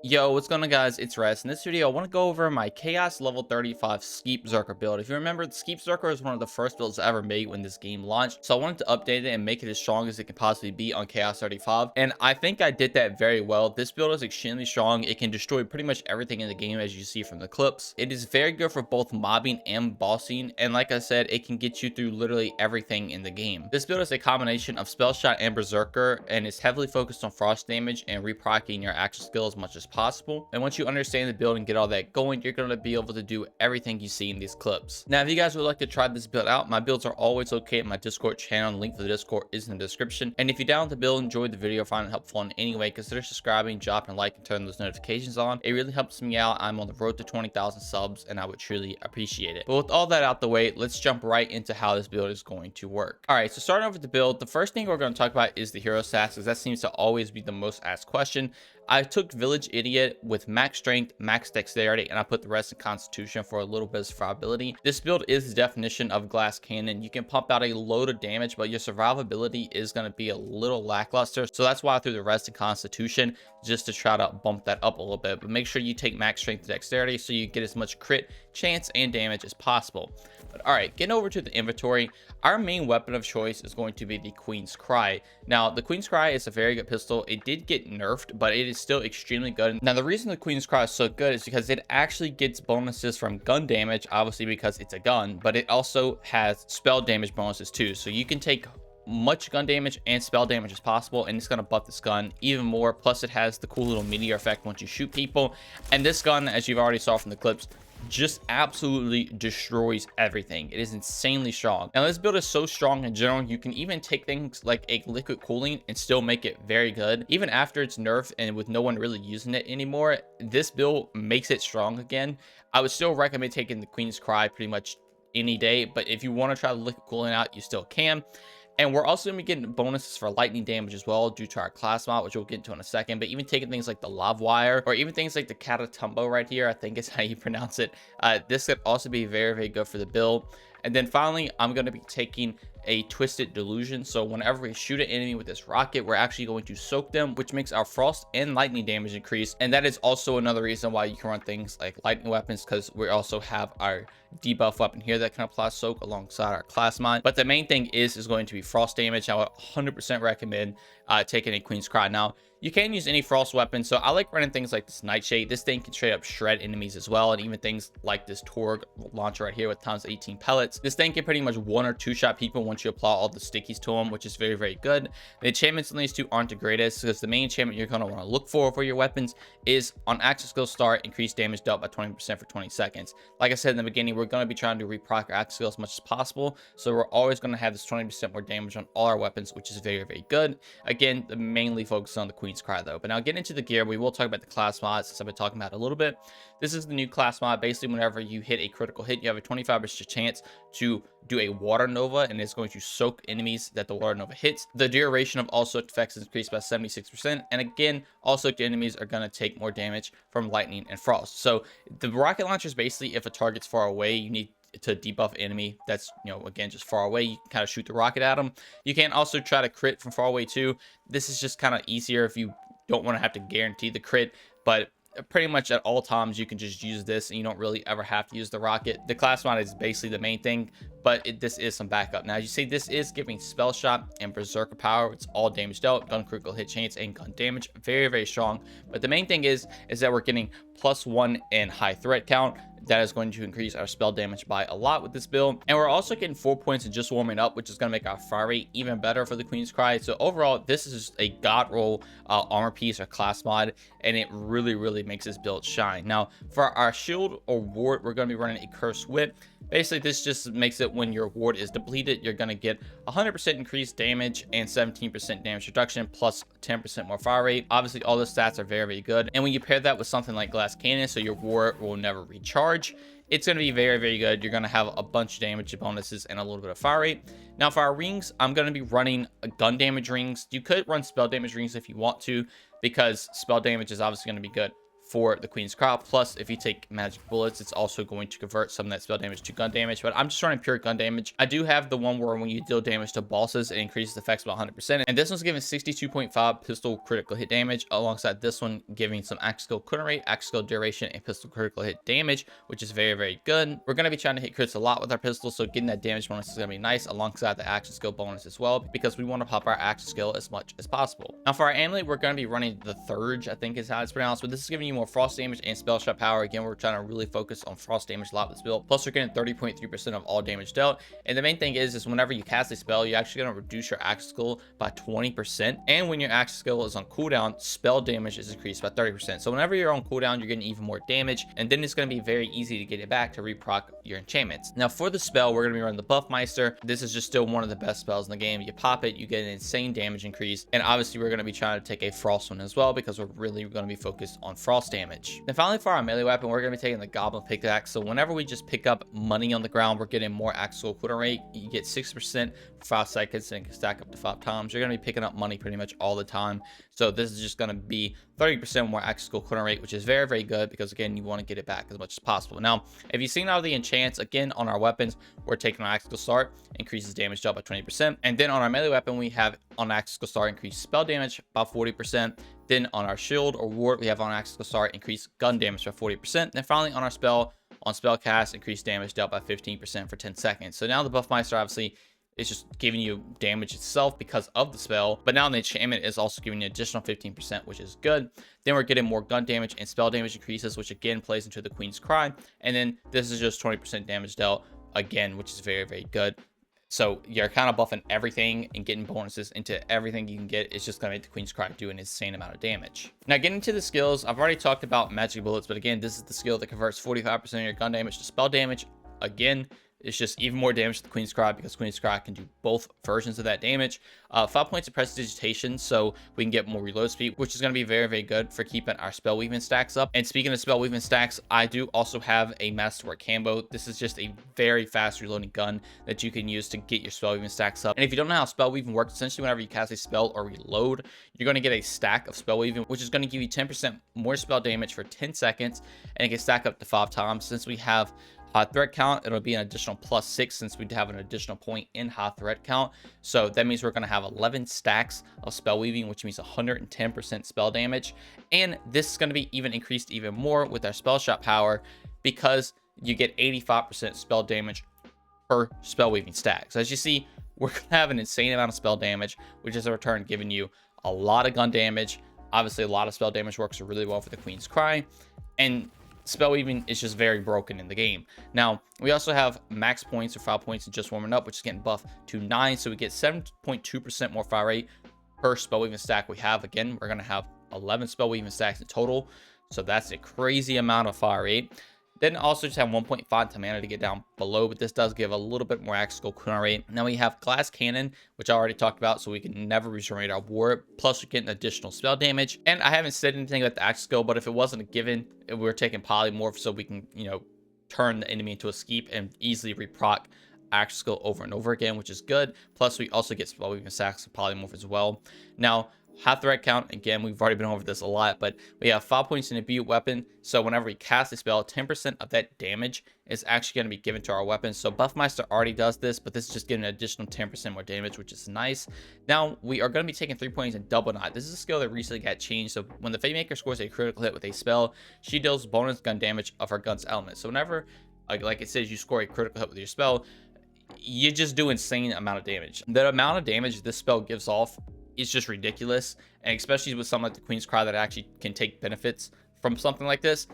Yo, what's going on guys? It's Rest. In this video, I want to go over my Chaos level 35 Skeep-Zerker build. If you remember, the Skeep-Zerker is one of the first builds I ever made when this game launched. So I wanted to update it and make it as strong as it can possibly be on Chaos 35. And I think I did that very well. This build is extremely strong. It can destroy pretty much everything in the game as you see from the clips. It is very good for both mobbing and bossing. And like I said, it can get you through literally everything in the game. This build is a combination of spellshot and berserker, and is heavily focused on frost damage and reproccing your action skill as much as possible. And once you understand the build and get all that going, you're going to be able to do everything you see in these clips. Now, if you guys would like to try this build out, my builds are always located in my Discord channel. The link for the Discord is in the description. And if you download the build, enjoyed the video, find it helpful in any way, consider subscribing, dropping a like, and turn those notifications on. It really helps me out. I'm on the road to 20,000 subs, and I would truly appreciate it. But with all that out the way, let's jump right into how this build is going to work. All right, so starting off with the build, the first thing we're going to talk about is the hero stats, because that seems to always be the most asked question. I took Village Idiot with max strength, max dexterity, and I put the rest in constitution for a little bit of survivability. This build is the definition of glass cannon. You can pump out a load of damage, but your survivability is going to be a little lackluster. So that's why I threw the rest in constitution, just to try to bump that up a little bit. But make sure you take max strength and dexterity so you get as much crit chance and damage as possible. But all right, getting over to the inventory, our main weapon of choice is going to be the Queen's Cry. Now, the Queen's Cry is a very good pistol. It did get nerfed, but it is still extremely good. Now, the reason the Queen's Cry is so good is because it actually gets bonuses from gun damage, obviously because it's a gun, but it also has spell damage bonuses too. So you can take much gun damage and spell damage as possible, and it's going to buff this gun even more. Plus, it has the cool little meteor effect once you shoot people. And this gun, as you've already saw from the clips, just absolutely destroys everything. It is insanely strong. Now, this build is so strong in general, you can even take things like a liquid cooling and still make it very good. Even after it's nerfed and with no one really using it anymore, this build makes it strong again. I would still recommend taking the Queen's Cry pretty much any day, but if you want to try the liquid cooling out, you still can. And we're also going to be getting bonuses for lightning damage as well due to our class mod, which we'll get into in a second. But even taking things like the Lav Wire, or even things like the Catatumbo right here, I think is how you pronounce it. This could also be very, very good for the build. And then finally, I'm going to be taking a Twisted Delusion. So whenever we shoot an enemy with this rocket, we're actually going to soak them, which makes our frost and lightning damage increase. And that is also another reason why you can run things like lightning weapons, because we also have our debuff weapon here that can apply soak alongside our class mod. But the main thing is going to be frost damage. I would 100% recommend taking a Queen's Cry. Now, you can use any frost weapon, so I like running things like this Nightshade. This thing can straight up shred enemies as well, and even things like this Torg launcher right here with times 18 pellets. This thing can pretty much one or two shot people once you apply all the stickies to them, which is very, very good. The enchantments in these two aren't the greatest, because the main enchantment you're going to want to look for your weapons is on action skill start, increase damage dealt by 20% for 20 seconds. Like I said in the beginning, we're going to be trying to reproc our action skill as much as possible, so we're always going to have this 20% more damage on all our weapons, which is very, very good. Again, mainly focused on the Queen's Cry though. But now getting into the gear, we will talk about the class mods, since I've been talking about it a little bit. This is the new class mod. Basically, whenever you hit a critical hit, you have a 25% chance to do a water nova, and it's going to soak enemies that the water nova hits. The duration of all soaked effects is increased by 76%, and again, all soaked enemies are going to take more damage from lightning and frost. So the rocket launcher is basically, if a target's far away, you need to debuff enemy that's, you know, again, just far away. You can kind of shoot the rocket at them. You can also try to crit from far away too. This is just kind of easier if you don't want to have to guarantee the crit, but pretty much at all times you can just use this and you don't really ever have to use the rocket. The class mod is basically the main thing, but this is some backup. Now, as you see, this is giving spell shot and berserker power. It's all damage dealt, gun critical hit chance, and gun damage. Very, very strong. But the main thing is that we're getting +1 in high threat count. That is going to increase our spell damage by a lot with this build. And we're also getting 4 points in just warming up, which is going to make our fire rate even better for the Queen's Cry. So overall, this is just a god roll armor piece or class mod, and it really, really makes this build shine. Now, for our shield or ward, we're going to be running a Cursed Whip. Basically, this just makes it when your ward is depleted, you're going to get 100% increased damage and 17% damage reduction plus 10% more fire rate. Obviously, all the stats are very, very good. And when you pair that with something like Glass Cannon, so your ward will never recharge, it's going to be very, very good. You're going to have a bunch of damage bonuses and a little bit of fire rate. Now, for our rings, I'm going to be running gun damage rings. You could run spell damage rings if you want to, because spell damage is obviously going to be good for the Queen's Cry. Plus, if you take magic bullets, it's also going to convert some of that spell damage to gun damage, but I'm just running pure gun damage. I do have the one where when you deal damage to bosses, it increases effects by 100%, and this one's giving 62.5 pistol critical hit damage, alongside this one giving some axe skill cooling rate, axe skill duration, and pistol critical hit damage, which is very, very good. We're going to be trying to hit crits a lot with our pistol, so getting that damage bonus is going to be nice, alongside the action skill bonus as well, because we want to pop our action skill as much as possible. Now for our amulet, we're going to be running the Thurge, I think is how it's pronounced, but this is giving you more frost damage and spell shot power. Again, we're trying to really focus on frost damage a lot with this build. Plus, we're getting 30.3% of all damage dealt. And the main thing is whenever you cast a spell, you're actually going to reduce your action skill by 20%. And when your action skill is on cooldown, spell damage is increased by 30%. So whenever you're on cooldown, you're getting even more damage. And then it's going to be very easy to get it back to reproc your enchantments. Now for the spell, we're going to be running the Buffmeister. This is just still one of the best spells in the game. You pop it, you get an insane damage increase. And obviously, we're going to be trying to take a frost one as well, because we're really going to be focused on frost damage. Then finally, for our melee weapon, we're going to be taking the Goblin Pickaxe. So whenever we just pick up money on the ground, we're getting more actual cooling rate. You get 6% for 5 seconds and can stack up to 5 times. You're going to be picking up money pretty much all the time. So this is just going to be 30% more actual cooling rate, which is very, very good, because again, you want to get it back as much as possible. Now, if you've seen all the enchants, again, on our weapons, we're taking our Axial Start, increases damage dealt by 20%. And then on our melee weapon, we have on Axial Start, increase spell damage by 40%. Then on our shield or ward, we have on Axial Start, increase gun damage by 40%. Then finally on our spell, on spell cast, increase damage dealt by 15% for 10 seconds. So now the Buffmeister obviously is just giving you damage itself because of the spell, but now the enchantment is also giving you additional 15%, which is good. Then we're getting more gun damage and spell damage increases, which again plays into the Queen's Cry. And then this is just 20% damage dealt again, which is very, very good. So you're kind of buffing everything and getting bonuses into everything you can get. It's just going to make the Queen's Cry do an insane amount of damage. Now getting into the skills, I've already talked about magic bullets, but again, this is the skill that converts 45% of your gun damage to spell damage. Again, it's just even more damage to the Queen's Cry, because Queen's Cry can do both versions of that damage. 5 points of prestidigitation, so we can get more reload speed, which is going to be very, very good for keeping our spell weaving stacks up. And speaking of spell weaving stacks, I do also have a Masterwork Cambo. This is just a very fast reloading gun that you can use to get your spell weaving stacks up. And if you don't know how spell weaving works, essentially whenever you cast a spell or reload, you're going to get a stack of spell weaving, which is going to give you 10% more spell damage for 10 seconds, and it can stack up to 5 times. Since we have high threat count, it'll be an additional +6, since we have an additional point in high threat count. So that means we're going to have 11 stacks of spell weaving, which means 110% spell damage. And this is going to be even increased even more with our spell shot power, because you get 85% spell damage per spell weaving stack. So as you see, we're going to have an insane amount of spell damage, which is in return giving you a lot of gun damage. Obviously, a lot of spell damage works really well for the Queen's Cry, and spell weaving is just very broken in the game. Now, we also have max points or 5 points in just warming up, which is getting buffed to 9. So we get 7.2% more fire rate per spell weaving stack we have. Again, we're going to have 11 spell weaving stacks in total. So that's a crazy amount of fire rate. Then also just have 1.5 time mana to get down below, but this does give a little bit more axial cooling rate. Now we have Glass Cannon, which I already talked about, so we can never regenerate our ward. Plus we're getting additional spell damage. And I haven't said anything about the axe skill, but if it wasn't a given, we're taking Polymorph, so we can, you know, turn the enemy into a Skeep and easily reproc axe skill over and over again, which is good. Plus we also get spell weaving stacks of Polymorph as well. Now, high threat count, again, we've already been over this a lot, but we have 5 points in a Imbue weapon. So whenever we cast a spell, 10% of that damage is actually going to be given to our weapon. So Buffmeister already does this, but this is just getting an additional 10% more damage, which is nice. Now we are going to be taking 3 points in Double Knot. This is a skill that recently got changed. So when the Fatemaker scores a critical hit with a spell, she deals bonus gun damage of her gun's element. So whenever, like it says, you score a critical hit with your spell, you just do insane amount of damage. The amount of damage this spell gives off is just ridiculous, and especially with something like the Queen's Cry that actually can take benefits from something like this,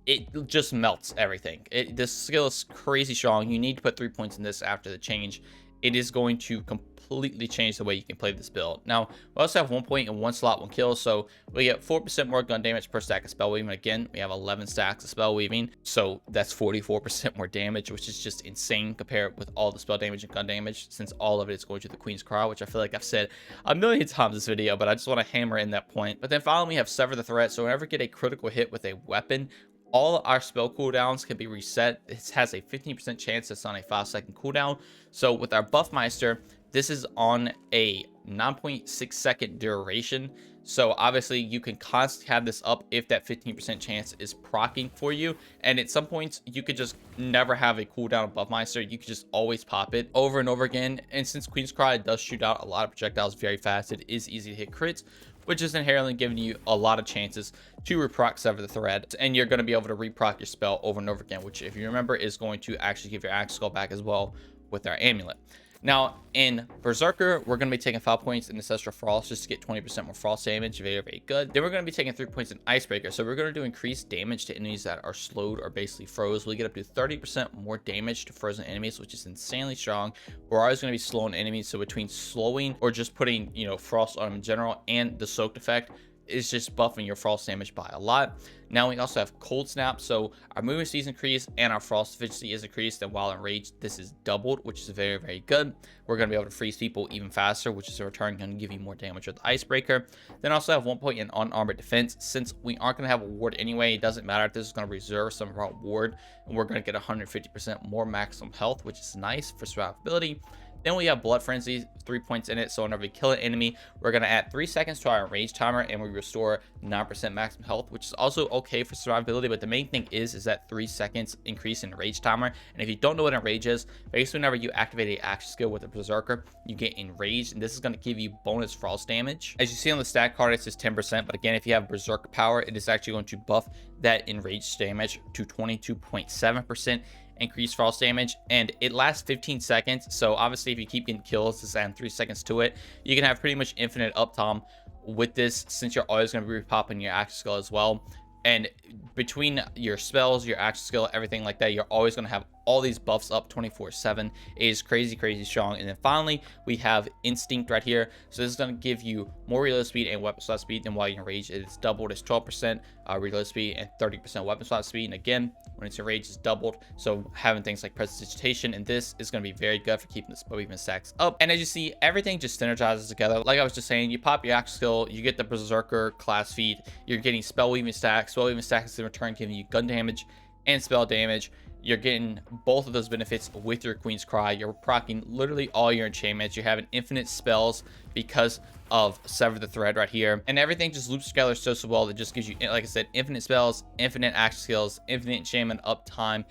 it just melts everything. This skill is crazy strong. You need to put 3 points in this after the change. It is going to completely change the way you can play this build. Now, we also have 1 point in 1 slot, 1 kill, so we get 4% more gun damage per stack of spell weaving. Again, we have 11 stacks of spell weaving, so that's 44% more damage, which is just insane compared with all the spell damage and gun damage, since all of it is going to the Queen's Cry, which I feel like I've said a million times in this video, but I just want to hammer in that point. But then finally, we have Sever the Threat. So whenever we get a critical hit with a weapon, all our spell cooldowns can be reset. It has a 15% chance it's on a 5-second cooldown. So with our Buffmeister, this is on a 9.6-second duration. So obviously you can constantly have this up if that 15% chance is proccing for you. And at some points you could just never have a cooldown of Buffmeister. You could just always pop it over and over again. And since Queen's Cry does shoot out a lot of projectiles very fast, it is easy to hit crits, which is inherently giving you a lot of chances to reproc Sever the Thread. And you're going to be able to reproc your spell over and over again, which if you remember is going to actually give your Axe Skull back as well with our amulet. Now, in Berserker, we're going to be taking 5 points in Ancestral Frost just to get 20% more frost damage. Very, very good. Then we're going to be taking 3 points in Icebreaker. So we're going to do increased damage to enemies that are slowed or basically froze. We get up to 30% more damage to frozen enemies, which is insanely strong. We're always going to be slowing enemies. So between slowing or just putting, frost on them in general and the soaked effect, is just buffing your frost damage by a lot. Now we also have Cold Snap, so our movement speed is increased and our frost efficiency is increased, and while enraged this is doubled, which is very, very good. We're going to be able to freeze people even faster, which is in return going to give you more damage with Icebreaker. Then also have 1 point in unarmored defense. Since we aren't going to have a ward anyway, it doesn't matter if this is going to reserve some of our ward, and we're going to get 150% more maximum health, which is nice for survivability. Then we have Blood Frenzy, 3 points in it. So whenever we kill an enemy, we're going to add 3 seconds to our rage timer and we restore 9% maximum health, which is also okay for survivability. But the main thing is that 3 seconds increase in rage timer. And if you don't know what enrage is, basically whenever you activate a action skill with a Berserker, you get enraged, and this is going to give you bonus frost damage. As you see on the stat card, it says 10%, but again, if you have Berserker power, it is actually going to buff that enraged damage to 22.7%. increased frost damage, and it lasts 15 seconds. So obviously if you keep getting kills, just add 3 seconds to it, you can have pretty much infinite uptime with this, since you're always going to be popping your action skill as well. And between your spells, your action skill, everything like that, you're always going to have all these buffs up 24/7. It is crazy, crazy strong. And then finally, we have Instinct right here. So this is going to give you more reload speed and weapon slot speed than while you're enraged. It's doubled. It's 12% reload speed and 30% weapon slot speed. And again, when it's enraged, it's doubled. So having things like Prestidigitation and this is going to be very good for keeping the spell even stacks up. And as you see, everything just synergizes together. Like I was just saying, you pop your action skill, you get the Berserker class feat, you're getting spell weaving stacks. Spell weaving stacks in return giving you gun damage and spell damage. You're getting both of those benefits with your Queen's Cry. You're proccing literally all your enchantments. You're having infinite spells because of Sever the Thread right here. And everything just loops together so well that just gives you, like I said, infinite spells, infinite action skills, infinite enchantment uptime,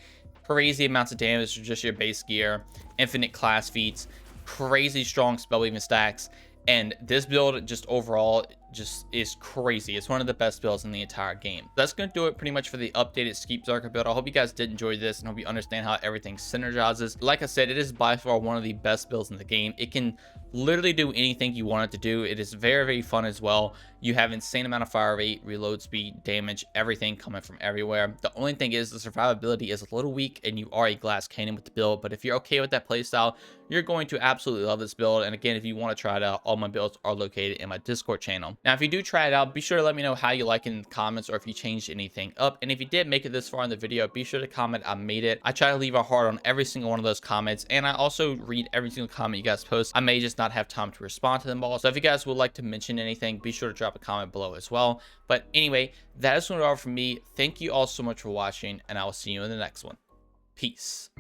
crazy amounts of damage for just your base gear, infinite class feats, crazy strong spell weaving stacks. And this build just overall just is crazy. It's one of the best builds in the entire game. That's going to do it pretty much for the updated Skeep-Zerker build. I hope you guys did enjoy this and hope you understand how everything synergizes. Like I said, it is by far one of the best builds in the game. It can literally do anything you want it to do. It is very, very fun as well. You have insane amount of fire rate, reload speed, damage, everything coming from everywhere. The only thing is the survivability is a little weak and you are a glass cannon with the build, but if you're okay with that playstyle, you're going to absolutely love this build. And again, if you want to try it out, all my builds are located in my Discord channel. Now, if you do try it out, be sure to let me know how you like it in the comments or if you changed anything up. And if you did make it this far in the video, be sure to comment I made it. I try to leave a heart on every single one of those comments, and I also read every single comment you guys post. I may just not have time to respond to them all. So if you guys would like to mention anything, be sure to drop a comment below as well. But anyway, that is what it all from me. Thank you all so much for watching, and I will see you in the next one. Peace.